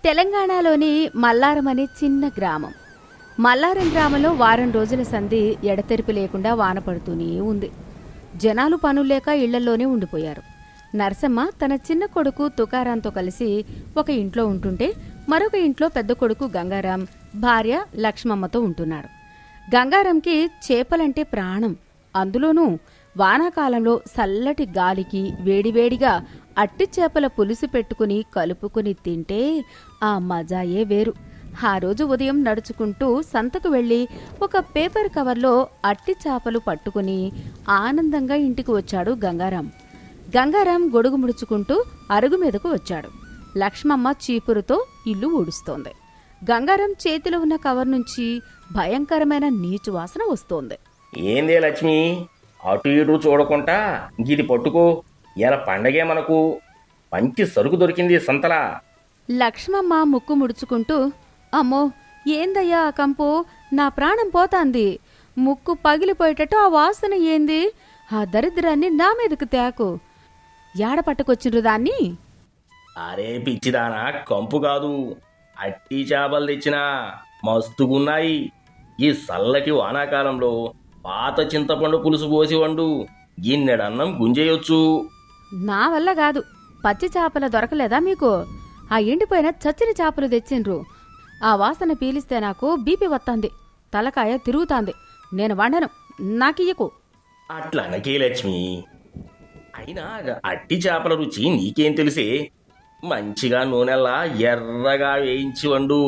తెలంగాణలోని మల్లారం అనే చిన్న గ్రామం. మల్లారం గ్రామంలో వారం రోజుల సంధి ఎడతెరిపి లేకుండా వాన పడుతూనే ఉంది. జనాలు పనుల్లేక ఇళ్లల్లోనే ఉండిపోయారు. నరసమ్మ తన చిన్న కొడుకు తుకారాంతో కలిసి ఒక ఇంట్లో ఉంటుంటే, మరొక ఇంట్లో పెద్ద కొడుకు గంగారాం, భార్య లక్ష్మమ్మతో ఉంటున్నాడు. గంగారంకి చేపలంటే ప్రాణం. అందులోనూ వానాకాలంలో చల్లటి గాలికి వేడివేడిగా అట్టి చేపల పులుసు పెట్టుకుని కలుపుకుని తింటే ఆ మజాయే వేరు. ఆ రోజు ఉదయం నడుచుకుంటూ సంతకు వెళ్లి ఒక పేపర్ కవర్లో అట్టి చేపలు పట్టుకుని ఆనందంగా ఇంటికి వచ్చాడు గంగారాం. గంగారాం గొడుగు ముడుచుకుంటూ అరుగు మీదకు వచ్చాడు. లక్ష్మమ్మ చీపురుతో ఇల్లు ఊడుస్తోంది. గంగారాం చేతిలో ఉన్న కవర్ నుంచి భయంకరమైన నీచు వాసన వస్తోంది. ఏందే లక్ష్మి, అటు ఇటు చూడకుండా ఇది పట్టుకో, ఇలా పండగే మనకు మంచి సరుకు దొరికింది సంతలా. లక్ష్మమ్మ ముక్కు ముడుచుకుంటూ, అమ్మో ఏందయ్యా ఆ కంపు, నా ప్రాణం పోతాంది. ముక్కు పగిలిపోయేటట్టు ఆ వాసన ఏంది? ఆ దరిద్రాన్ని నా మీదకు తేకు. యాడ పట్టుకొచ్చిండ్రు దాన్ని? అరే పిచ్చిదానా, కంపు కాదు, అట్టి చేపలు తెచ్చినా మస్తుగున్నాయి. ఈ చల్లటి వానాకాలంలో పాత చింతపండు పులుసు పోసి వండు, గిన్నెడన్నం గుంజేయొచ్చు. నా వల్ల కాదు. పచ్చి చేపల దొరకలేదా మీకు? ఆ ఎండిపోయిన చచ్చిన చేపలు తెచ్చిండ్రు. ఆ వాసన పీలిస్తే నాకు బీపీ వత్తాంది, తలకాయ తిరుగుతాంది. నేను వండను, నాకియ్యకు. అట్లనకే లక్ష్మి, అయినా అట్టి చేపల రుచి నీకేం తెలిసే? మంచిగా నూనెల్లా ఎర్రగా వేయించి వండు,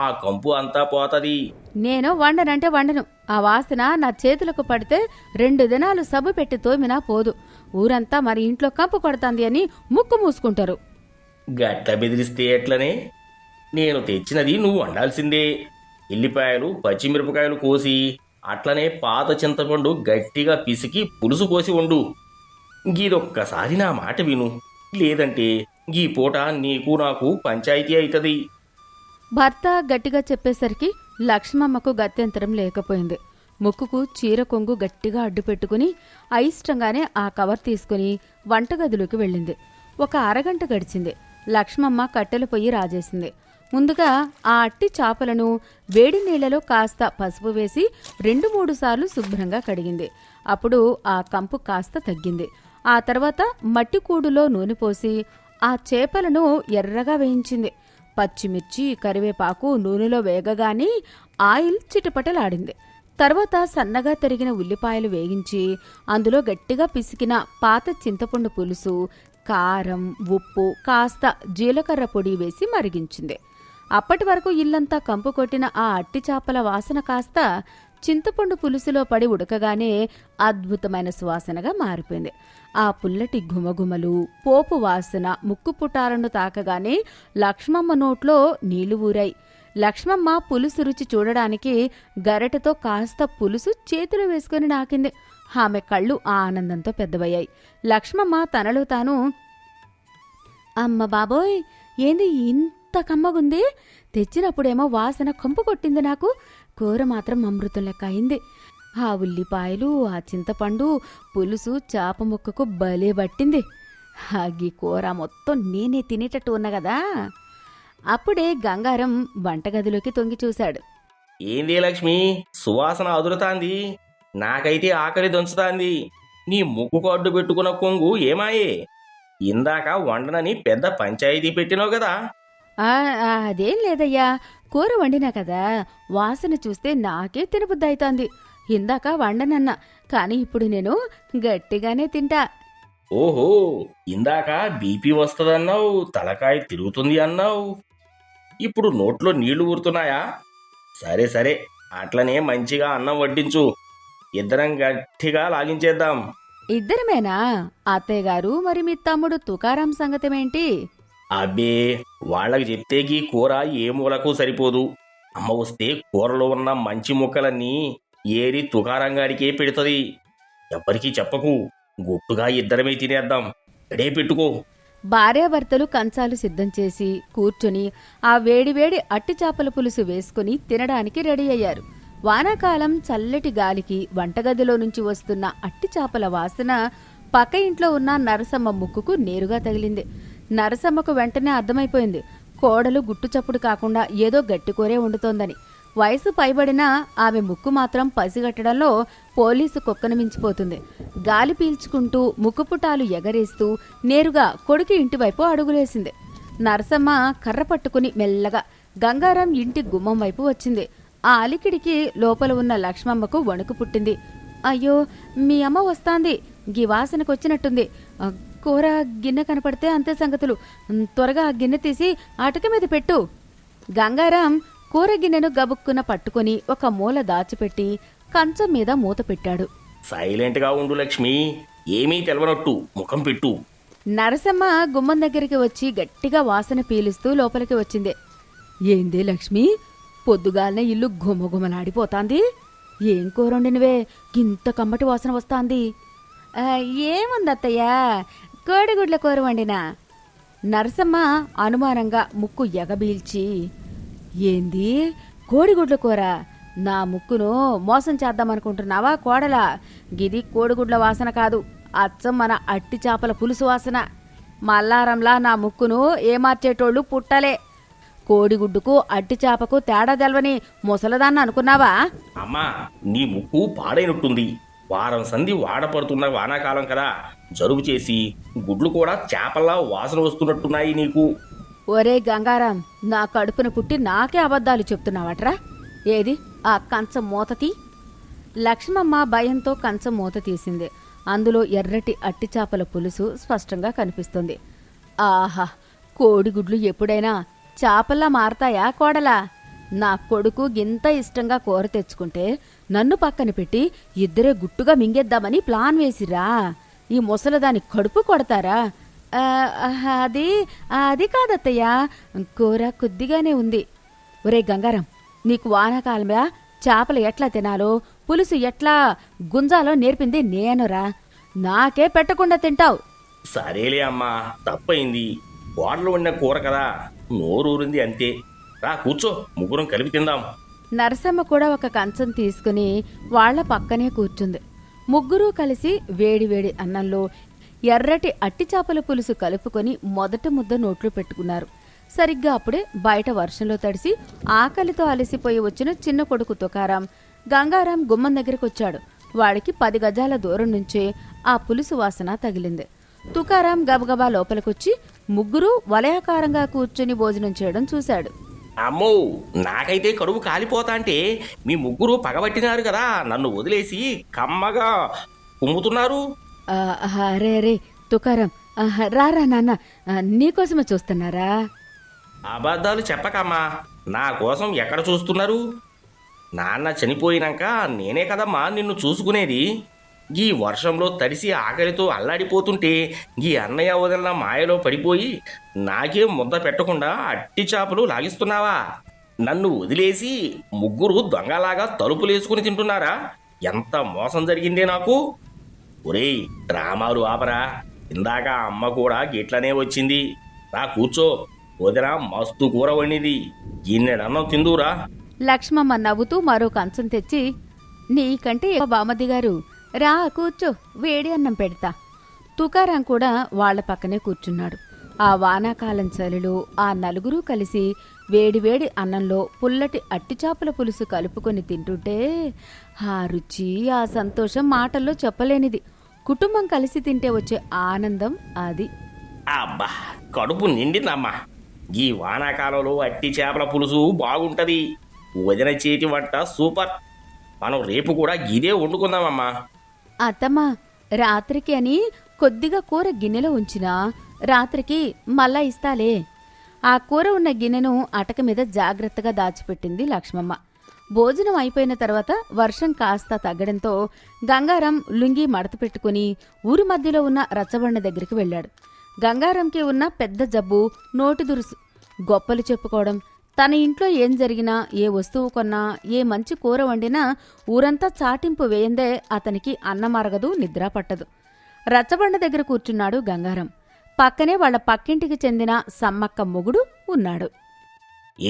ఆ కంపు అంతా పోతది. నేను వండనంటే వండను. ఆ వాసన నా చేతులకు పడితే 2 దినాలు సబ్బు పెట్టి తోమినా పోదు. ఊరంతా మరి ఇంట్లో కంపు కొడతాంది అని ముక్కు మూసుకుంటారు. గట్ల బెదిరిస్తే ఎట్లనే? నేను తెచ్చినది నువ్వు వండాల్సిందే. ఎల్లిపాయలు పచ్చిమిరపకాయలు కోసి అట్లనే పాత చింతపండు గట్టిగా పిసికి పులుసు కోసి వండు. గీదొక్కసారి నా మాట విను, లేదంటే ఈ పూట నీకు నాకు పంచాయితీ అవుతుంది. భర్త గట్టిగా చెప్పేసరికి లక్ష్మమ్మకు గత్యంతరం లేకపోయింది. ముక్కుకు చీర కొంగు గట్టిగా అడ్డుపెట్టుకుని అయిష్టంగానే ఆ కవర్ తీసుకుని వంటగదిలోకి వెళ్ళింది. ఒక అరగంట గడిచింది. లక్ష్మమ్మ కట్టెల పొయ్యి రాజేసింది. ముందుగా ఆ అట్టి చేపలను వేడి నీళ్లలో కాస్త పసుపు వేసి 2-3 సార్లు శుభ్రంగా కడిగింది. అప్పుడు ఆ కంపు కాస్త తగ్గింది. ఆ తర్వాత మట్టి కూడులో నూనె పోసి ఆ చేపలను ఎర్రగా వేయించింది. పచ్చిమిర్చి, కరివేపాకు నూనెలో వేగగానే ఆయిల్ చిటపటలాడింది. తర్వాత సన్నగా తరిగిన ఉల్లిపాయలు వేగించి అందులో గట్టిగా పిసికిన పాత చింతపండు పులుసు, కారం, ఉప్పు, కాస్త జీలకర్ర పొడి వేసి మరిగించింది. అప్పటి వరకు ఇల్లంతా కంపు కొట్టిన ఆ అట్టి చేపల వాసన కాస్త చింతపండు పులుసులో పడి ఉడకగానే అద్భుతమైన సువాసనగా మారిపోయింది. ఆ పుల్లటి ఘుమఘుమలు, పోపు వాసన ముక్కు పుటాలను తాకగానే లక్ష్మమ్మ నోట్లో నీళ్లు ఊరాయి. లక్ష్మమ్మ పులుసు రుచి చూడడానికి గరెటతో కాస్త పులుసు చేతిలో వేసుకుని నాకింది. ఆమె కళ్ళు ఆనందంతో పెద్దవయ్యాయి. లక్ష్మమ్మ తనలో తాను, అమ్మ బాబోయ్, ఏంది ఇంత కమ్మగుంది? తెచ్చినప్పుడేమో వాసన కంపు కొట్టింది నాకు, కూర మాత్రం అమృతం లెక్క అయింది. ఆ ఉల్లిపాయలు, ఆ చింతపండు పులుసు చేప ముక్కకు భలే పట్టింది. ఈ కూర మొత్తం నేనే తినేటట్టు ఉన్నా కదా. అప్పుడే గంగారం వంటగదిలోకి తొంగి చూశాడు. ఏంది లక్ష్మి, సువాసన అదురుతాంది, నాకైతే ఆకలి దంచుతాంది. నీ ముక్కు అడ్డు పెట్టుకున్న కొంగు ఏమాయే? ఇందాక వండనని పెద్ద పంచాయతీ పెట్టినావు కదా. అదేం లేదయ్యా, కూర వండినా కదా, వాసన చూస్తే నాకే తినబుద్ధి అవుతోంది. ఇందాక వండనన్నా, కానీ ఇప్పుడు నేను గట్టిగానే తింటా. ఓహో, ఇందాక బీపీ వస్తుందన్నావు, తలకాయ తిరుగుతుంది అన్నావు, ఇప్పుడు నోట్లో నీళ్లు ఊరుతున్నాయా? సరే సరే, అట్లనే మంచిగా అన్నం వడ్డించు, ఇద్దరం గట్టిగా లాగించేద్దాం. ఇద్దరమేనా? అత్తయ్య గారు, మరి మీ తమ్ముడు తుకారాం సంగతమేంటి? అబ్బే, వాళ్ళకి చెప్తే గీ కూర ఏ మూలకు సరిపోదు. అమ్మ వస్తే కూరలో ఉన్న మంచి ముక్కలన్నీ ఏరి తుకారంగాడికే పెడుతుంది. ఎవ్వరికీ చెప్పకు, గుట్టుగా ఇద్దరమే తినేద్దాం. ఎడే పెట్టుకో. భార్యాభర్తలు కంచాలు సిద్ధం చేసి కూర్చుని ఆ వేడివేడి అట్టి చేపల పులుసు వేసుకుని తినడానికి రెడీ అయ్యారు. వానాకాలం చల్లటి గాలికి వంటగదిలో నుంచి వస్తున్న అట్టి చేపల వాసన పక్క ఇంట్లో ఉన్న నరసమ్మ ముక్కుకు నేరుగా తగిలింది. నరసమ్మకు వెంటనే అర్థమైపోయింది. కోడలు గుట్టు చప్పుడు కాకుండా ఏదో గట్టి కూరే వండుతోందని. వయసు పైబడినా ఆమె ముక్కు మాత్రం పసిగట్టడంలో పోలీసు కుక్కను మించిపోతుంది. గాలి పీల్చుకుంటూ ముక్కుపుటాలు ఎగరేస్తూ నేరుగా కొడుకు ఇంటివైపు అడుగులేసింది. నరసమ్మ కర్ర పట్టుకుని మెల్లగా గంగారాం ఇంటి గుమ్మం వైపు వచ్చింది. ఆ అలికిడికి లోపల ఉన్న లక్ష్మమ్మకు వణుకు పుట్టింది. అయ్యో, మీ అమ్మ వస్తాంది, గీ వాసనకొచ్చినట్టుంది. కూర గిన్నె కనపడితే అంతే సంగతులు. త్వరగా ఆ గిన్నె తీసి అటక మీద పెట్టు. గంగారాం కూర గిన్నెను గబుక్కున పట్టుకుని ఒక మూల దాచిపెట్టి కంచం మీద మూత పెట్టాడు. సైలెంట్గా ఉండు లక్ష్మి, ఏమీ తెలవనట్టు ముఖం పెట్టు. నరసమ్మ గుమ్మం దగ్గరికి వచ్చి గట్టిగా వాసన పీలుస్తూ లోపలికి వచ్చింది. ఏందే లక్ష్మి, పొద్దుగాలనే ఇల్లు గుమగుమలాడిపోతాంది. ఏం కూరొండినవే, గింత కమ్మటి వాసన వస్తాంది? ఏముందత్తయ్యా, కోడిగుడ్ల కూర వండినా. నరసమ్మ అనుమానంగా ముక్కు ఎగబీల్చి, ఏంది కోడిగుడ్ల కూర? నా ముక్కును మోసం చేద్దామనుకుంటున్నావా కోడలా? గిది కోడిగుడ్ల వాసన కాదు, అచ్చం మన అట్టి చేపల పులుసు వాసన. మల్లారంలా నా ముక్కును ఏమార్చేటోళ్ళు పుట్టలే. కోడిగుడ్డుకు అట్టి చేపకు తేడా తెలవని ముసలదాన్ని అనుకున్నావా? అమ్మా, నీ ముక్కు పాడైనట్టుంది. వారం సంధి వాడపడుతున్న వానాకాలం కదా, జరుగు చేసి గుడ్లు కూడా చేపల్లా వాసన వస్తున్నట్టున్నాయి నీకు. ఒరే గంగారాం, నా కడుపున పుట్టి నాకే అబద్ధాలు చెప్తున్నావట్రా? ఏది ఆ కంచం మూతతీ. లక్ష్మమ్మ భయంతో కంచం మూత తీసింది. అందులో ఎర్రటి అట్టి చేపల పులుసు స్పష్టంగా కనిపిస్తుంది. ఆహా, కోడిగుడ్లు ఎప్పుడైనా చేపల్లా మారతాయా కోడలా? నా కొడుకు గింత ఇష్టంగా కూర తెచ్చుకుంటే నన్ను పక్కన పెట్టి ఇద్దరే గుట్టుగా మింగేద్దామని ప్లాన్ వేసిరా? ఈ ముసలదాని కడుపు కొడతారా? అది అది కాదత్తయ్యా, కూర కొద్దిగానే ఉంది. ఒరే గంగారం, నీకు వానాకాలంలో చేపలు ఎట్లా తినాలో, పులుసు ఎట్లా గుంజాలో నేర్పింది నేనురా. నాకే పెట్టకుండా తింటావు. సరేలే అమ్మా, తప్పయింది. కోడలు వండిన కూర కదా, నోరూరింది అంతే. రా కూర్చో, ముగ్గురం కలిపి తిందాం. నరసమ్మ కూడా ఒక కంచం తీసుకుని వాళ్ల పక్కనే కూర్చుంది. ముగ్గురూ కలిసి వేడివేడి అన్నంలో ఎర్రటి అట్టి చేపల పులుసు కలుపుకొని మొదట ముద్ద నోట్లో పెట్టుకున్నారు. సరిగ్గా అప్పుడే బయట వర్షంలో తడిసి ఆకలితో అలసిపోయి వచ్చిన చిన్న కొడుకు తుకారాం గంగారాం గుమ్మం దగ్గరకొచ్చాడు. వాడికి 10 గజాల దూరం నుంచే ఆ పులుసు వాసన తగిలింది. తుకారాం గబగబా లోపలికొచ్చి ముగ్గురూ వలయాకారంగా కూర్చుని భోజనం చేయడం చూశాడు. అమ్మో, నాకైతే కడుపు కాలిపోతా అంటే మీ ముగ్గురు పగబట్టినారు కదా, నన్ను వదిలేసి కమ్మగా కుమ్ముతున్నారు. అరే రే తుకారాం, రారా నాన్న, నీకోసమే చూస్తున్నారా? అబద్ధాలు చెప్పకమ్మా, నా కోసం ఎక్కడ చూస్తున్నారు? నాన్న చనిపోయినాక నేనే కదమ్మా నిన్ను చూసుకునేది. ఈ వర్షంలో తడిసి ఆకలితో అల్లాడిపోతుంటే ఈ అన్నయ్య వదిలిన మాయలో పడిపోయి నాకే ముద్ద పెట్టకుండా అట్టి చేపలు లాగిస్తున్నావా? నన్ను వదిలేసి ముగ్గురు దొంగలాగా తలుపులేసుకుని తింటున్నారా? ఎంత మోసం జరిగిందే నాకు. ఒరేయ్, డ్రామాలు ఆపరా. ఇందాక అమ్మ కూడా గిట్లనే వచ్చింది. రా కూర్చో, వదిన మస్తు కూర వండింది, గిన్నెడన్నం తిందురా. లక్ష్మమ్మ నవ్వుతూ మరో కంచం తెచ్చి, నీకంటే బామతి గారు, రా కూర్చో, వేడి అన్నం పెడతా. తుకారాం కూడా వాళ్ల పక్కనే కూర్చున్నాడు. ఆ వానాకాలం చలిలో ఆ నలుగురూ కలిసి వేడివేడి అన్నంలో పుల్లటి అట్టిచాపల పులుసు కలుపుకొని తింటుంటే ఆ రుచి, ఆ సంతోషం మాటల్లో చెప్పలేనిది. కుటుంబం కలిసి తింటే వచ్చే ఆనందం అది. అబ్బా, కడుపు నిండిందమ్మా. ఈ వానాకాలంలో అట్టి చేపల పులుసు బాగుంటది. వదిన చేతి వంట సూపర్. మనం రేపు కూడా గిదే వండుకుందామమ్మా. అత్తమ్మా, రాత్రికి అని కొద్దిగా కూర గిన్నెలో ఉంచినా రాత్రికి మళ్ళా ఇస్తాలే. ఆ కూర ఉన్న గిన్నెను అటక మీద జాగ్రత్తగా దాచిపెట్టింది లక్ష్మమ్మ. భోజనం అయిపోయిన తర్వాత వర్షం కాస్త తగ్గడంతో గంగారాం లుంగి మడత పెట్టుకుని ఊరి మధ్యలో ఉన్న రచ్చబండ దగ్గరికి వెళ్ళాడు. గంగారంకి ఉన్న పెద్ద జబ్బు నోటి దురుసు. గొప్పలు చెప్పుకోవడం, తన ఇంట్లో ఏం జరిగినా, ఏ వస్తువు కొన్నా, ఏ మంచి కూర వండినా ఊరంతా చాటింపు వేయందే అతనికి అన్నమరగదు, నిద్ర పట్టదు. రచ్చబండ దగ్గర కూర్చున్నాడు గంగారం. పక్కనే వాళ్ల పక్కింటికి చెందిన సమ్మక్క మొగుడు ఉన్నాడు.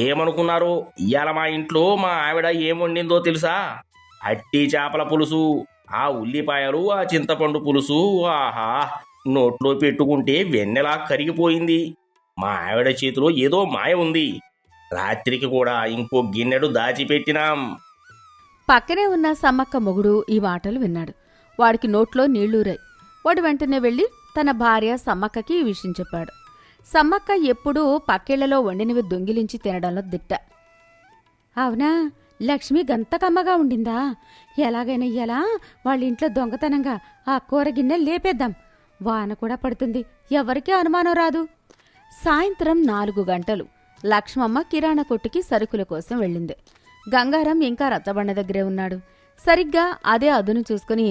ఏమనుకున్నారు? ఇవాళ మా ఇంట్లో మా ఆవిడ ఏం వండిందో తెలుసా? అట్టి చేపల పులుసు. ఆ ఉల్లిపాయలు, ఆ చింతపండు పులుసు, ఆహా, నోట్లో పెట్టుకుంటే వెన్నెలా కరిగిపోయింది. మా ఆవిడ చేతిలో ఏదో మాయ ఉంది. రాత్రికి కూడా ఇంకో గిన్నెడు దాచిపెట్టినాం. పక్కనే ఉన్న సమ్మక్క మొగుడు ఈ మాటలు విన్నాడు. వాడికి నోట్లో నీళ్లూరాయి. వాడు వెంటనే వెళ్ళి తన భార్య సమ్మక్కకి ఈ విషయం చెప్పాడు. సమ్మక్క ఎప్పుడూ పక్కిళ్లలో వండినవి దొంగిలించి తినడంలో దిట్ట. అవునా, లక్ష్మి గంత కమ్మగా ఉండిందా? ఎలాగైనా ఇలా వాళ్ళ ఇంట్లో దొంగతనంగా ఆ కూర గిన్నె లేపేద్దాం. వాన కూడా పడుతుంది, ఎవరికీ అనుమానం రాదు. సాయంత్రం 4 గంటలు. లక్ష్మమ్మ కిరాణా కొట్టుకి సరుకుల కోసం వెళ్ళింది. గంగారం ఇంకా రచ్చబండ దగ్గరే ఉన్నాడు. సరిగ్గా అదే అదును చూసుకుని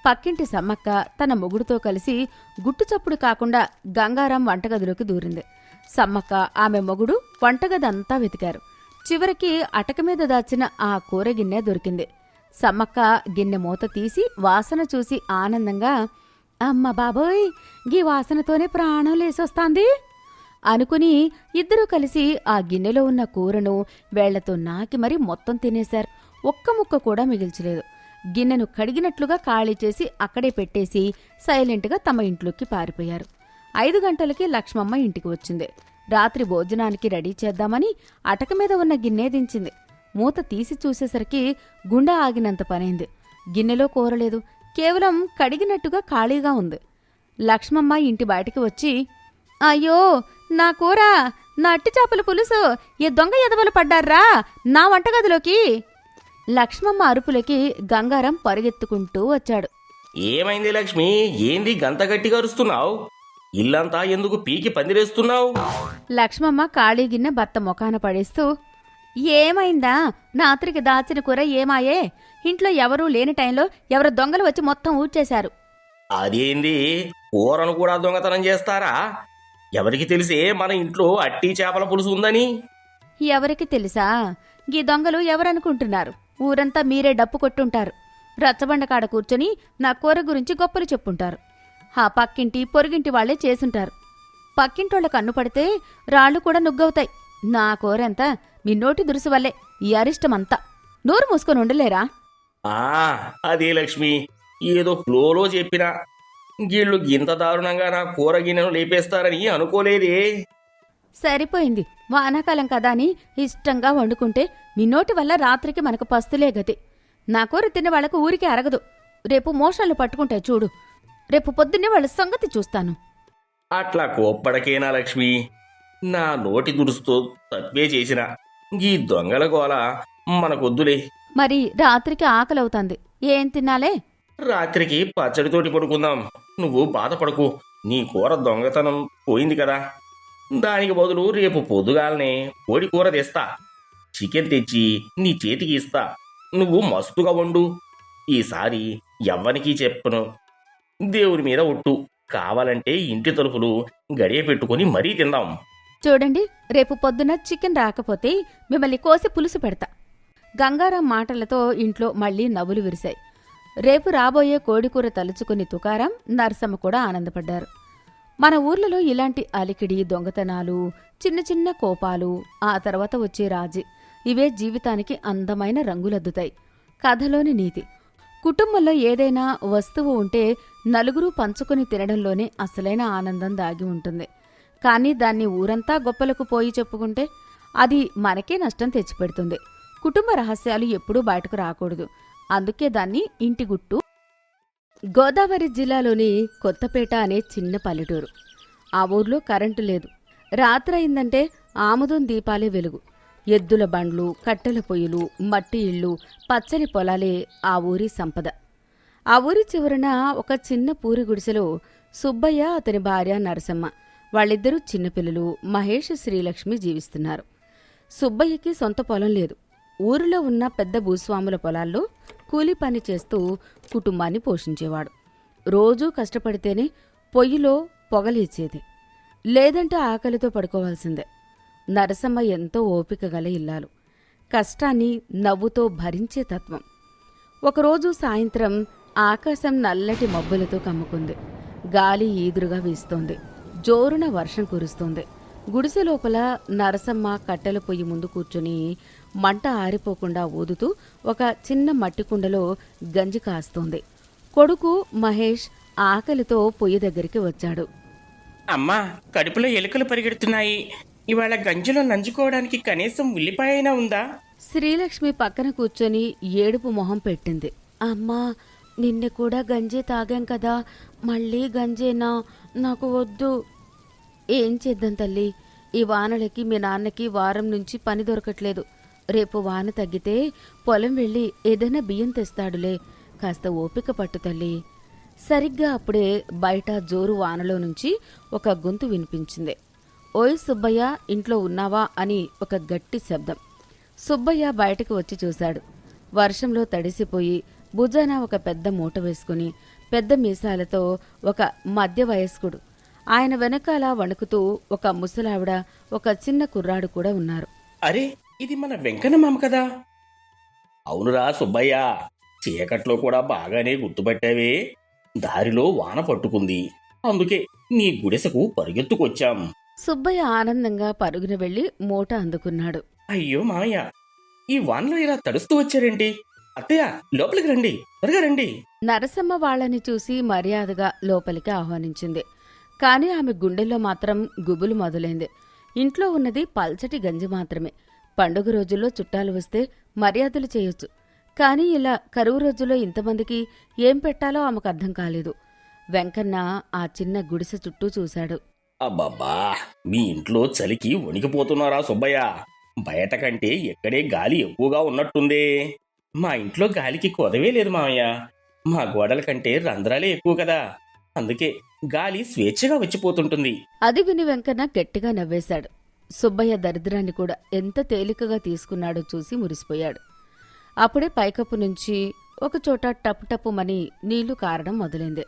పక్కింటి సమ్మక్క తన మొగుడుతో కలిసి గుట్టుచప్పుడు కాకుండా గంగారం వంటగదిలోకి దూరింది. సమ్మక్క ఆమె మొగుడు వంటగదంతా వెతికారు. చివరికి అటక మీద దాచిన ఆ కూర గిన్నె దొరికింది. సమ్మక్క గిన్నె మూత తీసి వాసన చూసి ఆనందంగా, అమ్మ బాబోయ్, గీ వాసనతోనే ప్రాణం లేసొస్తాంది అనుకుని ఇద్దరూ కలిసి ఆ గిన్నెలో ఉన్న కూరను వేళ్లతో నాకి మరీ మొత్తం తినేశారు. ఒక్క ముక్క కూడా మిగిల్చలేదు. గిన్నెను కడిగినట్లుగా ఖాళీ చేసి అక్కడే పెట్టేసి సైలెంట్గా తమ ఇంట్లోకి పారిపోయారు. 5 గంటలకి లక్ష్మమ్మ ఇంటికి వచ్చింది. రాత్రి భోజనానికి రెడీ చేద్దామని అటక మీద ఉన్న గిన్నె దించింది. మూత తీసి చూసేసరికి గుండె ఆగినంత పనైంది. గిన్నెలో కూరలేదు, కేవలం కడిగినట్టుగా ఖాళీగా ఉంది. లక్ష్మమ్మ ఇంటి బయటికి వచ్చి, అయ్యో నా కూర, నా అట్టి చేపల పులుసు, ఏ దొంగ ఎదవలు పడ్డారా నా వంటగదిలోకి. లక్ష్మమ్మ అరుపులకి గంగారం పరిగెత్తుకుంటూ వచ్చాడు. ఏమైంది లక్ష్మి? ఏంది గంత గట్టిగా అరుస్తున్నావు? ఇల్లంతా ఎందుకు పీకి పందిరేస్తున్నావు? లక్ష్మమ్మ ఖాళీ గిన్నె భర్త మొఖాన పడేస్తూ, ఏమైందా? రాత్రికి దాచిన కూర ఏమాయే? ఇంట్లో ఎవరూ లేని టైంలో ఎవరో దొంగలు వచ్చి మొత్తం ఊడ్చేశారు. అదేంది, కూరను కూడా దొంగతనం చేస్తారా? ఎవరికి తెలిసే మన ఇంట్లో అట్టి చేపల పులుసు ఉందని? ఎవరికి తెలుసా? గీ దొంగలు ఎవరనుకుంటున్నారు? ఊరంతా మీరే డప్పు కొట్టుంటారు. రచ్చబండ కాడ కూర్చొని నా కూర గురించి గొప్పలు చెప్పుంటారు. ఆ పక్కింటి పొరుగింటి వాళ్లే చేసుంటారు. పక్కింటోళ్ళ కన్ను పడితే రాళ్లు కూడా నుగ్గవుతాయి. నా కూరంతా మీ నోటి దురుసు వల్లే ఈ అరిష్టమంతా. నోరు మూసుకొని ఉండలేరా? అదే లక్ష్మి, ఏదో ఫ్లోలో చెప్పినా గీళ్ళు గింత దారుణంగా నా కూర గిన్నెను లేపేస్తారని అనుకోలేదే. సరిపోయింది. వానాకాలం కదా అని ఇష్టంగా వండుకుంటే మీ నోటి వల్ల రాత్రికి మనకు పస్తులే గతి. నా కూర తినే వాళ్లకు ఊరికే అరగదు. రేపు మోషాలు పట్టుకుంటాయి చూడు. రేపు పొద్దున్నే వాళ్ళ సంగతి చూస్తాను. అట్లా కోప్పడకేనా లక్ష్మి? నా నోటి దురుస్తో తప్పే చేసిన ఈ దొంగల గోల మనకొద్దులే. మరి రాత్రికి ఆకలవుతుంది, ఏం తినాలే? రాత్రికి పచ్చడితోటి పడుకుందాం. నువ్వు బాధపడకు, నీ కూర దొంగతనం పోయింది కదా. దానికి బదులు రేపు పొద్దుగాలనే కోడి కూర తెస్తా. చికెన్ తెచ్చి నీ చేతికి ఇస్తా. నువ్వు మస్తుగా వండు. ఈసారి ఎవ్వనికీ చెప్పను. దేవుని మీద ఒట్టు. కావాలంటే ఇంటి తలుపులు గడియ పెట్టుకుని మరీ తిందాం. చూడండి, రేపు పొద్దున చికెన్ రాకపోతే మిమ్మల్ని కోసి పులుసు పెడతా. గంగారాం మాటలతో ఇంట్లో మళ్లీ నవ్వులు విరిశాయి. రేపు రాబోయే కోడికూర తలుచుకుని తుకారాం, నరసమ్మ కూడా ఆనందపడ్డారు. మన ఊర్లలో ఇలాంటి అలికిడి, దొంగతనాలు, చిన్న చిన్న కోపాలు, ఆ తర్వాత వచ్చే రాజీ, ఇవే జీవితానికి అందమైన రంగులద్దుతాయి. కథలోని నీతి: కుటుంబంలో ఏదైనా వస్తువు ఉంటే నలుగురు పంచుకుని తినడంలోనే అసలైన ఆనందం దాగి ఉంటుంది. కానీ దాన్ని ఊరంతా గొప్పలకు పోయి చెప్పుకుంటే అది మనకే నష్టం తెచ్చిపెడుతుంది. కుటుంబ రహస్యాలు ఎప్పుడూ బయటకు రాకూడదు. అందుకే దాన్ని ఇంటి గుట్టు. గోదావరి జిల్లాలోని కొత్తపేట అనే చిన్న పల్లెటూరు. ఆ ఊర్లో కరెంటు లేదు. రాత్రయిందంటే ఆముదం దీపాలే వెలుగు. ఎద్దుల బండ్లు, కట్టెల పొయ్యిలు, మట్టి ఇళ్ళు, పచ్చని పొలాలే ఆ ఊరి సంపద. ఆ ఊరి చివరన ఒక చిన్న పూరి గుడిసెలో సుబ్బయ్య, అతని భార్య నరసమ్మ, వాళ్ళిద్దరూ చిన్నపిల్లలు మహేష్, శ్రీలక్ష్మి జీవిస్తున్నారు. సుబ్బయ్యకి సొంత పొలం లేదు. ఊరిలో ఉన్న పెద్ద భూస్వాముల పొలాల్లో కూలీ పని చేస్తూ కుటుంబాన్ని పోషించేవాడు. రోజూ కష్టపడితేనే పొయ్యిలో పొగలేచేది, లేదంటే ఆకలితో పడుకోవాల్సిందే. నరసమ్మ ఎంతో ఓపిక గల ఇల్లాలు. కష్టాన్ని నవ్వుతో భరించే తత్వం. ఒకరోజు సాయంత్రం ఆకాశం నల్లటి మబ్బులతో కమ్ముకుంది. గాలి ఈదురుగా వీస్తోంది. జోరున వర్షం కురుస్తోంది. గుడిసె లోపల నరసమ్మ కట్టెల పొయ్యి ముందు కూర్చుని మంట ఆరిపోకుండా ఊదుతూ ఒక చిన్న మట్టి కుండలో గంజి కాస్తోంది. కొడుకు మహేష్ ఆకలితో పొయ్యి దగ్గరికి వచ్చాడు. అమ్మా, కడుపులో ఎలుకలు పరిగెడుతున్నాయి. ఇవాళ గంజిలో నంజుకోవడానికి కనీసం ఉల్లిపాయ అయినా ఉందా? శ్రీలక్ష్మి పక్కన కూర్చొని ఏడుపు మొహం పెట్టింది. అమ్మా, నిన్న కూడా గంజి తాగాం కదా, మళ్ళీ గంజేనా? నాకు వద్దు. ఏం చేద్దాం తల్లి, ఈ వానలకి మీ నాన్నకి వారం నుంచి పని దొరకట్లేదు. రేపు వాన తగ్గితే పొలం వెళ్ళి ఏదైనా బియ్యం తెస్తాడులే, కాస్త ఓపిక పట్టు తల్లి. సరిగ్గా అప్పుడే బయట జోరు వానలో నుంచి ఒక గొంతు వినిపించింది. ఓయ్ సుబ్బయ్య, ఇంట్లో ఉన్నావా అని ఒక గట్టి శబ్దం. సుబ్బయ్య బయటకు వచ్చి చూశాడు. వర్షంలో తడిసిపోయి భుజాన ఒక పెద్ద మూట వేసుకుని పెద్ద మీసాలతో ఒక మధ్య వయస్కుడు, ఆయన వెనకాల వణుకుతూ ఒక ముసలావిడ, ఒక చిన్న కుర్రాడు కూడా ఉన్నారు. అరే, ఇది మన వెంకన్న మామ కదా? అవునురా సుబ్బయ్య, చీకట్లో కూడా బాగానే గుర్తుపట్టావే. దారిలో వాన పట్టుకుంది, అందుకే నీ గుడిసెకు పరుగెత్తుకొచ్చాం. సుబ్బయ్య ఆనందంగా పరుగున వెళ్లి మూట అందుకున్నాడు. అయ్యో మామయ్య, ఈ వానలో ఇలా తడుస్తూ వచ్చారేంటి? అత్తయ్య, లోపలికి రండి, త్వరగా రండి. నరసమ్మ వాళ్ళని చూసి మర్యాదగా లోపలికి ఆహ్వానించింది. కాని ఆమె గుండెల్లో మాత్రం గుబులు మొదలైంది. ఇంట్లో ఉన్నది పల్చటి గంజి మాత్రమే. పండుగ రోజుల్లో చుట్టాలు వస్తే మర్యాదలు చేయొచ్చు, కాని ఇలా కరువు రోజుల్లో ఇంతమందికి ఏం పెట్టాలో ఆమెకు అర్థం కాలేదు. వెంకన్న ఆ చిన్న గుడిసె చుట్టూ చూశాడు. అబ్బబ్బా, మీ ఇంట్లో చలికి వణికిపోతున్నారా సుబ్బయ్య? బయట కంటే ఎక్కడే గాలి ఎక్కువగా ఉన్నట్టుందే. మా ఇంట్లో గాలికి కొదవే లేదు మామయ్య. మా గోడల కంటే రంధ్రాలే ఎక్కువ కదా, అందుకే గాలి స్వేచ్ఛగా వచ్చిపోతుంటుంది. అది విని వెంకన్న గట్టిగా నవ్వేశాడు. సుబ్బయ్య దరిద్రాన్ని కూడా ఎంత తేలికగా తీసుకున్నాడో చూసి మురిసిపోయాడు. అప్పుడే పైకప్పు నుంచి ఒకచోట టప్పు టప్పుమని నీళ్లు కారడం మొదలైంది.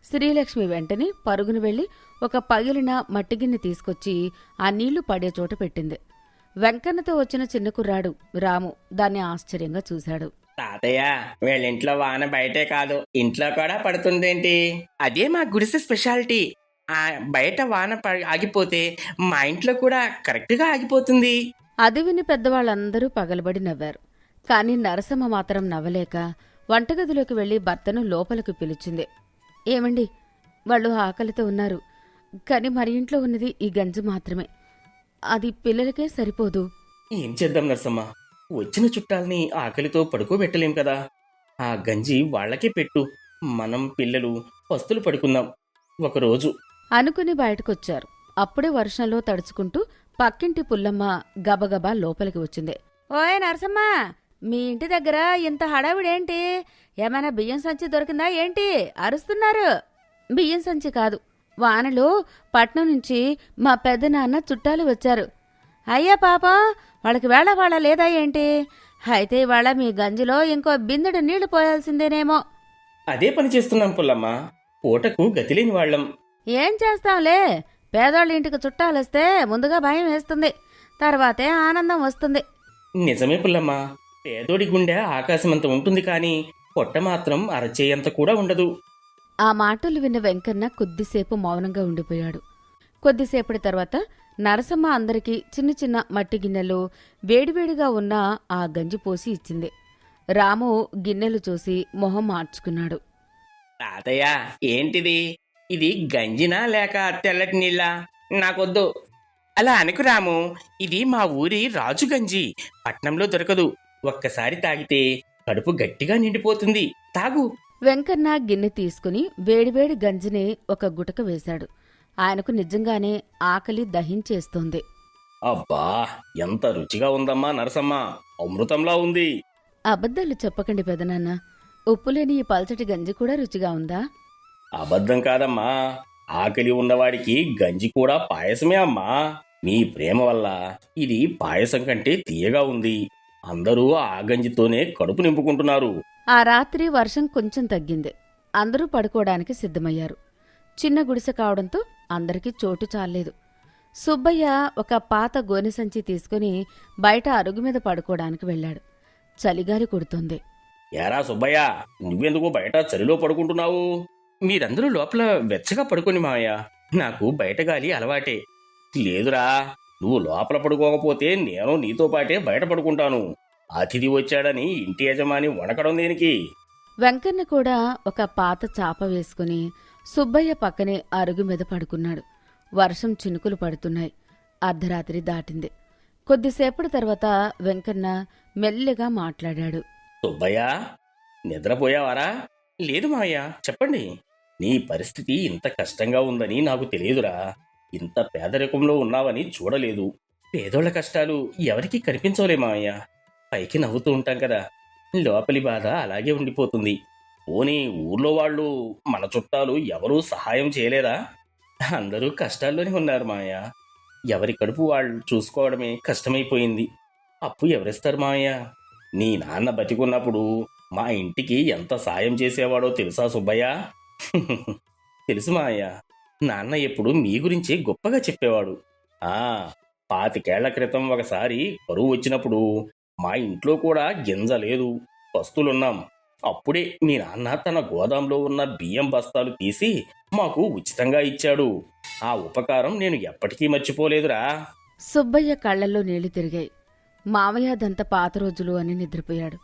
శ్రీలక్ష్మి వెంటనే పరుగున వెళ్లి ఒక పగిలిన మట్టిగిన్నె తీసుకొచ్చి ఆ నీళ్లు పడే చోట పెట్టింది. వెంకన్నతో వచ్చిన చిన్న కుర్రాడు రాము దాన్ని ఆశ్చర్యంగా చూశాడు. తాతయ్య, వీళ్ళింట్లో వాన బయటే కాదు, ఇంట్లో కూడా పడుతుందేంటి? అదే మా గుడిసె స్పెషాలిటీ. ఆ బయట వాన ఆగిపోతే మా ఇంట్లో కూడా కరెక్ట్గా ఆగిపోతుంది. అది విని పెద్దవాళ్ళందరూ పగలబడి నవ్వారు. కాని నరసమ్మ మాత్రం నవ్వలేక వంటగదిలోకి వెళ్లి భర్తను లోపలికి పిలిచింది. ఏమండి, వాళ్ళు ఆకలితో ఉన్నారు, కాని మరి ఇంట్లో ఉన్నది ఈ గంజి మాత్రమే. అది పిల్లలకే సరిపోదు. ఏం చేద్దాం నరసమ్మ, వచ్చిన చుట్టాల్ని ఆకలితో పడుకోబెట్టలేం కదా. ఆ గంజి వాళ్ళకే పెట్టు, మనం పిల్లలు పస్తులు పడుకుందాం ఒకరోజు అనుకుని బయటకొచ్చారు. అప్పుడే వర్షంలో తడుచుకుంటూ పక్కింటి పుల్లమ్మ గబగబా లోపలికి వచ్చింది. ఓయ్ నరసమ్మ, మీ ఇంటి దగ్గర ఇంత హడావిడేంటి? ఏమైనా బియ్యం సంచి దొరికిందా ఏంటి? అరుస్తున్నారు. బియ్యం సంచి కాదు, వానలో పట్నం నుంచి మా పెద్దనాన్న చుట్టాలు వచ్చారు. అయ్యా పాపం, వాళ్ళకి వేళ లేదా ఏంటి? అయితే ఇవాళ మీ గంజిలో ఇంకో బిందెడు నీళ్లు పోయాల్సిందేనేమో. అదే పని చేస్తున్నాం పుల్లమ్మ, పూటకు గతిలేని వాళ్ళం. ఏం చేస్తాంలే, పేదోళ్ళ ఇంటికి చుట్టాలొస్తే ముందుగా భయం వేస్తుంది, తర్వాతే ఆనందం వస్తుంది. నిజమే పుల్లమ్మ, పేదోడి గుండె ఆకాశమంత ఉంటుంది, కానీ పొట్ట మాత్రం అరచేయంత కూడా ఉండదు. ఆ మాటలు విన్న వెంకన్న కొద్దిసేపు మౌనంగా ఉండిపోయాడు. కొద్దిసేపటి తర్వాత నరసమ్మ అందరికీ చిన్న చిన్న మట్టి గిన్నెలు వేడివేడిగా ఉన్న ఆ గంజి పోసి ఇచ్చింది. రాము గిన్నెలు చూసి మొహం మార్చుకున్నాడు. తాతయ్య, ఏంటిది? ఇది గంజినా లేక తెల్లటి నీళ్ళ? నాకొద్దు. అలా అనుకు రాము, ఇది మా ఊరి రాజు గంజి, పట్నంలో దొరకదు. ఒక్కసారి తాగితే కడుపు గట్టిగా నిండిపోతుంది, తాగు. వెంకన్న గిన్నె తీసుకుని వేడివేడి గంజిని ఒక గుటక వేశాడు. ఆయనకు నిజంగానే ఆకలి దహించేస్తోంది. అబ్బా, ఎంత రుచిగా ఉందమ్మా నరసమ్మ, అమృతంలా ఉంది. అబద్ధాలు చెప్పకండి పెదనాన్న, ఉప్పులేని ఈ పల్చటి గంజి కూడా రుచిగా ఉందా? అబద్ధం కాదమ్మా, ఆకలి ఉన్నవాడికి గంజి కూడా పాయసమే అమ్మా. మీ ప్రేమ వల్ల ఇది పాయసం కంటే తీయగా ఉంది. అందరూ ఆ గంజితోనే కడుపు నింపుకుంటున్నారు. ఆ రాత్రి వర్షం కొంచెం తగ్గింది. అందరూ పడుకోవడానికి సిద్ధమయ్యారు. చిన్న గుడిసె కావడంతో అందరికీ చోటు చాలేదు. సుబ్బయ్య ఒక పాత గోనె సంచి తీసుకుని బయట అరుగు మీద పడుకోవడానికి వెళ్ళాడు. చలిగాలి కొడుతోంది. ఏరా సుబ్బయ్య, నువ్వెందుకు బయట చలిలో పడుకుంటున్నావు? మీరందరూ లోపల వెచ్చగా పడుకోని మావయ్య, నాకు బయట గాలి అలవాటే. లేదురా, నువ్వు లోపల పడుకోకపోతే నేను నీతో పాటే బయట పడుకుంటాను. అతిథి వచ్చాడని ఇంటి యజమాని వణకడం దేనికి? వెంకన్న కూడా ఒక పాత చాప వేసుకుని సుబ్బయ్య పక్కనే అరుగు మీద పడుకున్నాడు. వర్షం చినుకులు పడుతున్నాయి. అర్ధరాత్రి దాటింది. కొద్దిసేపటి తర్వాత వెంకన్న మెల్లిగా మాట్లాడాడు. సుబ్బయ్య, నిద్రపోయావారా? లేదు మావయ్య, చెప్పండి. నీ పరిస్థితి ఇంత కష్టంగా ఉందని నాకు తెలియదురా. ఇంత పేదరికంలో ఉన్నావని చూడలేదు. పేదోళ్ల కష్టాలు ఎవరికీ కనిపించవులే మావయ్య. పైకి నవ్వుతూ ఉంటాం కదా, లోపలి బాధ అలాగే ఉండిపోతుంది. పోనీ ఊర్లో వాళ్ళు, మన చుట్టాలు ఎవరూ సహాయం చేయలేదా? అందరూ కష్టాల్లోనే ఉన్నారు మావయ్య. ఎవరి కడుపు వాళ్ళు చూసుకోవడమే కష్టమైపోయింది. అప్పు ఎవరిస్తారు మావయ్య? నీ నాన్న బతికున్నప్పుడు మా ఇంటికి ఎంత సాయం చేసేవాడో తెలుసా సుబ్బయ్య? తెలుసు మావయ్య. నాన్న ఎప్పుడు మీ గురించి గొప్పగా చెప్పేవాడు. 25 క్రితం ఒకసారి కరువు వచ్చినప్పుడు మా ఇంట్లో కూడా గింజ లేదు, పస్తులున్నాం. అప్పుడే మీ నాన్న తన గోదాంలో ఉన్న బియ్యం బస్తాలు తీసి మాకు ఉచితంగా ఇచ్చాడు. ఆ ఉపకారం నేను ఎప్పటికీ మర్చిపోలేదురా. సుబ్బయ్య కళ్లల్లో నీళ్లు తిరిగాయి. మామయ్య అదంతా పాత రోజులు అని నిద్రపోయాడు.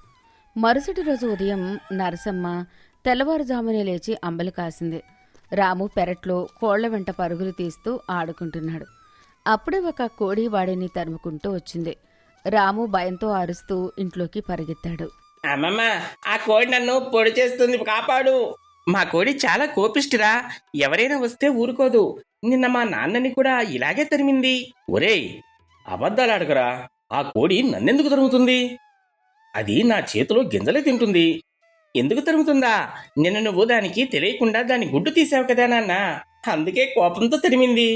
మరుసటి రోజు ఉదయం నరసమ్మ తెల్లవారుజామునే లేచి అంబలి కాసింది. రాము పెరట్లో కోళ్ల వెంట పరుగులు తీస్తూ ఆడుకుంటున్నాడు. అప్పుడే ఒక కోడి వాడిని తరుముకుంటూ వచ్చింది. రాము భయంతో అరుస్తూ ఇంట్లోకి పరిగెత్తాడు. అమ్మమ్మ, ఆ కోడి నన్ను పొడి చేస్తుంది, కాపాడు. మా కోడి చాలా కోపిష్టిరా, ఎవరైనా వస్తే ఊరుకోదు. నిన్న మా నాన్నని కూడా ఇలాగే తరిమింది. ఒరేయ్, అబద్ధాలాడకురా. ఆ కోడి నన్నెందుకు తరుముతుంది? అది నా చేతిలో గింజలే తింటుంది. ఎందుకు తరుముతుందా? నిన్న నువ్వు దానికి తెలియకుండా దాని గుడ్డు తీసావు కదా నాన్న, అందుకే కోపంతో తరిమింది.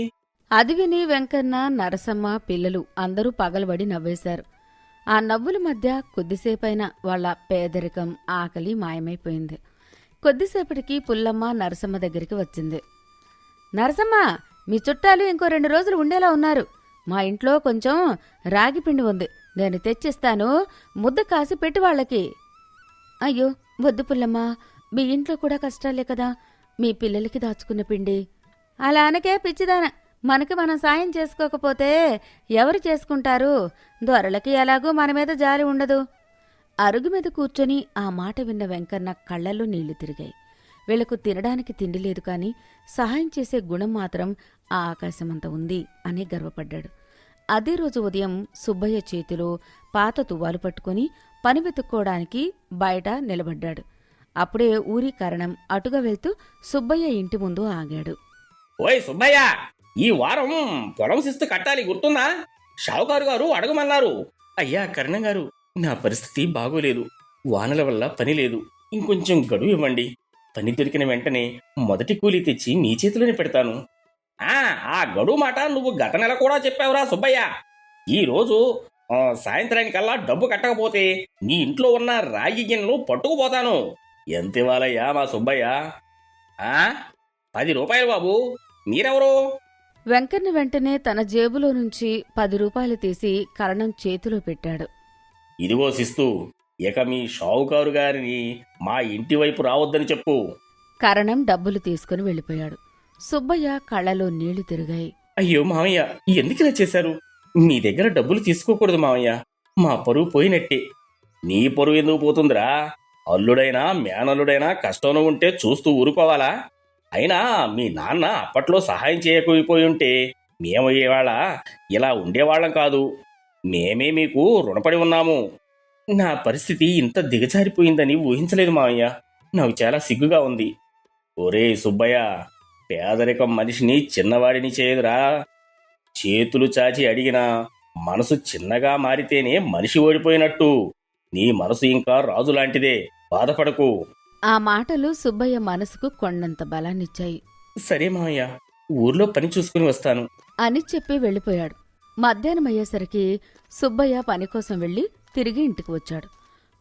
అది విని వెంకన్న, నరసమ్మ, పిల్లలు అందరూ పగలబడి నవ్వేశారు. ఆ నవ్వుల మధ్య కొద్దిసేపైనా వాళ్ల పేదరికం, ఆకలి మాయమైపోయింది. కొద్దిసేపటికి పుల్లమ్మ నరసమ్మ దగ్గరికి వచ్చింది. నరసమ్మ, మీ చుట్టాలు ఇంకో 2 రోజులు ఉండేలా ఉన్నారు. మా ఇంట్లో కొంచెం రాగి పిండి ఉంది, నేను తెచ్చిస్తాను. ముద్ద కాసి పెట్టి వాళ్ళకి. అయ్యో వద్దు పుల్లమ్మ, మీ ఇంట్లో కూడా కష్టాలే కదా, మీ పిల్లలకి దాచుకున్న పిండి. అలా అనకే పిచ్చిదాన, మనకి మనం సాయం చేసుకోకపోతే ఎవరు చేసుకుంటారు? దొరలకి ఎలాగూ మన మీద జాలి ఉండదు. అరుగు మీద కూర్చొని ఆ మాట విన్న వెంకన్న కళ్లల్లో నీళ్లు తిరిగాయి. వీళ్లకు తినడానికి తిండి లేదు కాని సహాయం చేసే గుణం మాత్రం ఆ ఆకాశమంత ఉంది అని గర్వపడ్డాడు. అదే రోజు ఉదయం సుబ్బయ్య చేతిలో పాత తువ్వాలు పట్టుకుని పని వెతుక్కోవడానికి బయట నిలబడ్డాడు. అప్పుడే ఊరి కారణం అటుగా వెళ్తూ సుబ్బయ్య ఇంటి ముందు ఆగాడు. ఓయ్ సుబ్బయ్య, ఈ వారం పొలం శిస్తు కట్టాలి, గుర్తుందా? షావుకారు గారు అడగమన్నారు. అయ్యా కరణం గారు, నా పరిస్థితి బాగోలేదు. వానల వల్ల పని లేదు. ఇంకొంచెం గడువు ఇవ్వండి. పని దొరికిన వెంటనే మొదటి కూలీ తెచ్చి మీ చేతిలోనే పెడతాను. ఆ గడువు మాట నువ్వు గత నెల కూడా చెప్పావురా సుబ్బయ్య. ఈరోజు సాయంత్రానికల్లా డబ్బు కట్టకపోతే నీ ఇంట్లో ఉన్న రాగి గిన్నెలు పట్టుకుపోతాను. ఎంత ఇవ్వాలయ్యా మా సుబ్బయ్య? 10 రూపాయలు బాబు. మీరెవరు? వెంకన్న వెంటనే తన జేబులో నుంచి 10 రూపాయలు తీసి కరణం చేతిలో పెట్టాడు. ఇదిగో శిస్తు, ఇక మీ షావుకారు గారిని మా ఇంటి వైపు రావద్దని చెప్పు. కరణం డబ్బులు తీసుకుని వెళ్ళిపోయాడు. సుబ్బయ్య కళ్ళలో నీళ్లు తిరిగాయి. అయ్యో మావయ్య, ఎందుకిలా చేశారు? మీ దగ్గర డబ్బులు తీసుకోకూడదు మావయ్య. మా పరువు పోయినట్టే. నీ పరువు ఎందుకు పోతుందిరా? అల్లుడైనా మేనల్లుడైనా కష్టంలో ఉంటే చూస్తూ ఊరుకోవాలా? అయినా మీ నాన్న అప్పట్లో సహాయం చేయకపోయి ఉంటే మేమయ్యేవాళ్ళ ఇలా ఉండేవాళ్ళం కాదు. మేమే మీకు రుణపడి ఉన్నాము. నా పరిస్థితి ఇంత దిగజారిపోయిందని ఊహించలేదు మావయ్య. నాకు చాలా సిగ్గుగా ఉంది. ఒరే సుబ్బయ్య, పేదరికం మనిషిని చిన్నవాడిని చేయదురా. చేతులు చాచి అడిగినా మనసు చిన్నగా మారితేనే మనిషి ఓడిపోయినట్టు. నీ మనసు ఇంకా రాజులాంటిదే, బాధపడకు. ఆ మాటలు సుబ్బయ్య మనసుకు కొండంత బలాన్నిచ్చాయి. సరే మావయ్య, ఊర్లో పని చూసుకుని వస్తాను అని చెప్పి వెళ్ళిపోయాడు. మధ్యాహ్నమయ్యేసరికి సుబ్బయ్య పనికోసం వెళ్లి తిరిగి ఇంటికి వచ్చాడు.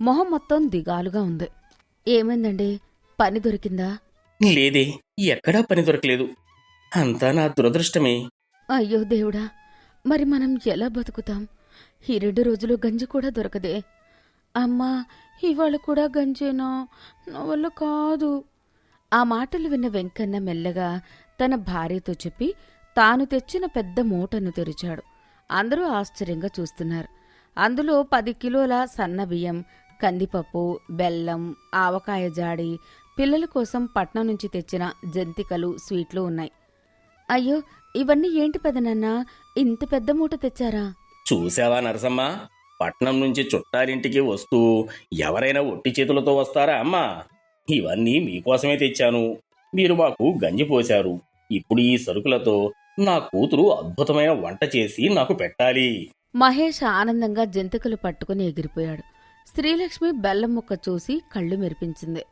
మొహం మొత్తం దిగాలుగా ఉంది. ఏమైందండి, పని దొరికిందా? లేదే, ఎక్కడా పని దొరకలేదు. అంతా నా దురదృష్టమే. అయ్యో దేవుడా, మరి మనం ఎలా బతుకుతాం? ఈ 2 రోజులు గంజి కూడా దొరకదే. అమ్మా, ఇవాళ కూడా గంజేనా? నా వల్ల కాదు. ఆ మాటలు విన్న వెంకన్న మెల్లగా తన భార్యతో చెప్పి తాను తెచ్చిన పెద్ద మూటను తెరిచాడు. అందరూ ఆశ్చర్యంగా చూస్తున్నారు. అందులో 10 కిలోల సన్న బియ్యం, కందిపప్పు, బెల్లం, ఆవకాయ జాడి, పిల్లల కోసం పట్నం నుంచి తెచ్చిన జంతికలు, స్వీట్లు ఉన్నాయి. అయ్యో, ఇవన్నీ ఏంటి పెదనాన్న, ఇంత పెద్ద మూట తెచ్చారా? చూసావా నరసమ్మ, పట్నం నుంచి చుట్టాలింటికి వస్తూ ఎవరైనా ఒట్టి చేతులతో వస్తారా అమ్మా? ఇవన్నీ మీకోసమే తెచ్చాను. మీరు మాకు గంజి పోశారు. ఇప్పుడు ఈ సరుకులతో నా కూతురు అద్భుతమైన వంట చేసి నాకు పెట్టాలి. మహేష్ ఆనందంగా జంతికలు పట్టుకుని ఎగిరిపోయాడు. శ్రీలక్ష్మి బెల్లం ముక్క చూసి కళ్ళు మెరిపించింది.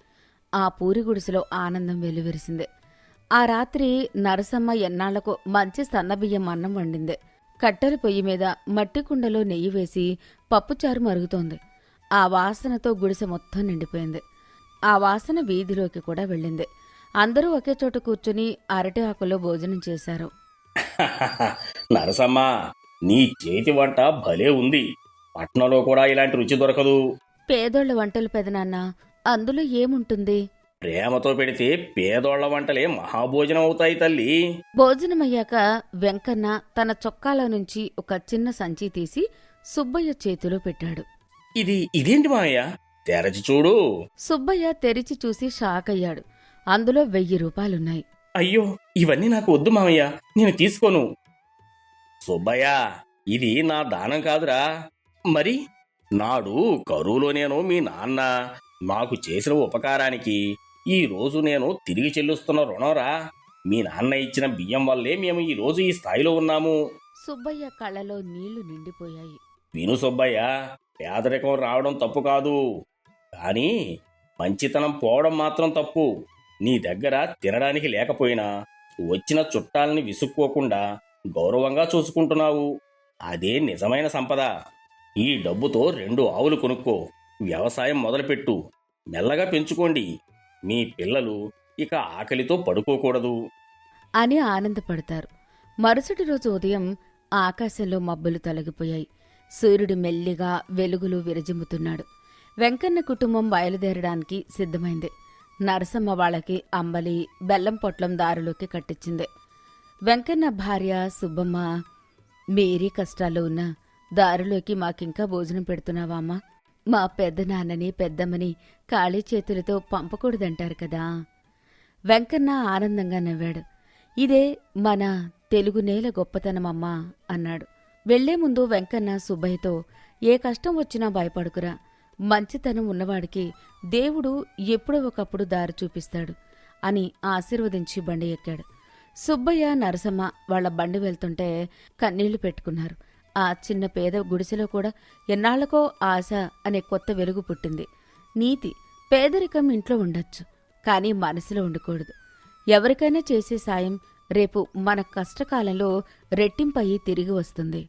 ఆ పూరి గుడిసెలో ఆనందం వెలువరిసింది. ఆ రాత్రి నరసమ్మ ఎన్నాళ్లకు మంచి సన్నబియ్యం అన్నం వండింది. కట్టెల పొయ్యి మీద మట్టి కుండలో నెయ్యి వేసి పప్పుచారు మరుగుతోంది. ఆ వాసనతో గుడిసె మొత్తం నిండిపోయింది. ఆ వాసన వీధిలోకి కూడా వెళ్ళింది. అందరూ ఒకే చోట కూర్చుని అరటి ఆకులో భోజనం చేశారు. నరసమ్మ, నీ చేతి వంట భలే ఉంది. పట్నంలో కూడా ఇలాంటి రుచి దొరకదు. పేదోళ్ల వంటలు పెదనాన్న, అందులో ఏముంటుంది? ప్రేమతో పెడితే పేదోళ్ల వంటలే మహాభోజనం అవుతాయి తల్లి. భోజనమయ్యాక వెంకన్న తన చొక్కాలో నుంచి ఒక చిన్న సంచి తీసి సుబ్బయ్య చేతిలో పెట్టాడు. ఇదేంటి మావయ్య? తెరచి చూడు. సుబ్బయ్య తెరిచి చూసి షాక్ అయ్యాడు. అందులో 1000 రూపాయలున్నాయి. అయ్యో, ఇవన్నీ నాకు వద్దు మావయ్య, నేను తీసుకోను. సుబ్బయ్య, ఇది నా దానం కాదురా. మరి నాడు కరువులో నేను మీ నాన్న నాకు చేసిన ఉపకారానికి ఈ రోజు నేను తిరిగి చెల్లిస్తున్న రుణంరా. మీ నాన్న ఇచ్చిన బియ్యం వల్లే మేము ఈ రోజు ఈ స్థాయిలో ఉన్నాము. సుబ్బయ్య కళ్ళలో నీళ్లు నిండిపోయాయి. విను సుబ్బయ్య, పేదరికం రావడం తప్పు కాదు, కానీ మంచితనం పోవడం మాత్రం తప్పు. నీ దగ్గర తినడానికి లేకపోయినా వచ్చిన చుట్టాలని విసుక్కోకుండా గౌరవంగా చూసుకుంటున్నావు. అదే నిజమైన సంపద. ఈ డబ్బుతో 2 ఆవులు కొనుక్కో, వ్యవసాయం మొదలుపెట్టు, మెల్లగా పెంచుకోండి. మీ పిల్లలు ఇక ఆకలితో పడుకోకూడదు అని ఆనందపడతారు. మరుసటి రోజు ఉదయం ఆకాశంలో మబ్బులు తొలగిపోయాయి. సూర్యుడు మెల్లిగా వెలుగులు విరజిమ్ముతున్నాడు. వెంకన్న కుటుంబం బయలుదేరడానికి సిద్ధమైంది. నరసమ్మ వాళ్ళకి అంబలి, బెల్లం పొట్లం దారిలోకి కట్టించింది. వెంకన్న భార్య సుబ్బమ్మ, మీరీ కష్టాల్లో ఉన్నా దారిలోకి మాకింకా భోజనం పెడుతున్నావా అమ్మా? మా పెద్దనాన్నని పెద్దమ్మని ఖాళీ చేతులతో పంపకూడదంటారు కదా. వెంకన్న ఆనందంగా నవ్వాడు. ఇదే మన తెలుగు నేల గొప్పతనమమ్మా అన్నాడు. వెళ్లే ముందు వెంకన్న సుబ్బయ్యతో, ఏ కష్టం వచ్చినా భయపడుకురా, మంచితనం ఉన్నవాడికి దేవుడు ఎప్పుడో ఒకప్పుడు దారి చూపిస్తాడు అని ఆశీర్వదించి బండి ఎక్కాడు. సుబ్బయ్య, నరసమ్మ వాళ్ల బండి వెళ్తుంటే కన్నీళ్లు పెట్టుకున్నారు. ఆ చిన్న పేద గుడిసెలో కూడా ఎన్నాళ్లకో ఆశ అనే కొత్త వెలుగు పుట్టింది. నీతి, పేదరికం ఇంట్లో ఉండొచ్చు, కానీ మనసులో ఉండకూడదు. ఎవరికైనా చేసే సాయం రేపు మన కష్టకాలంలో రెట్టింపయి తిరిగి వస్తుంది.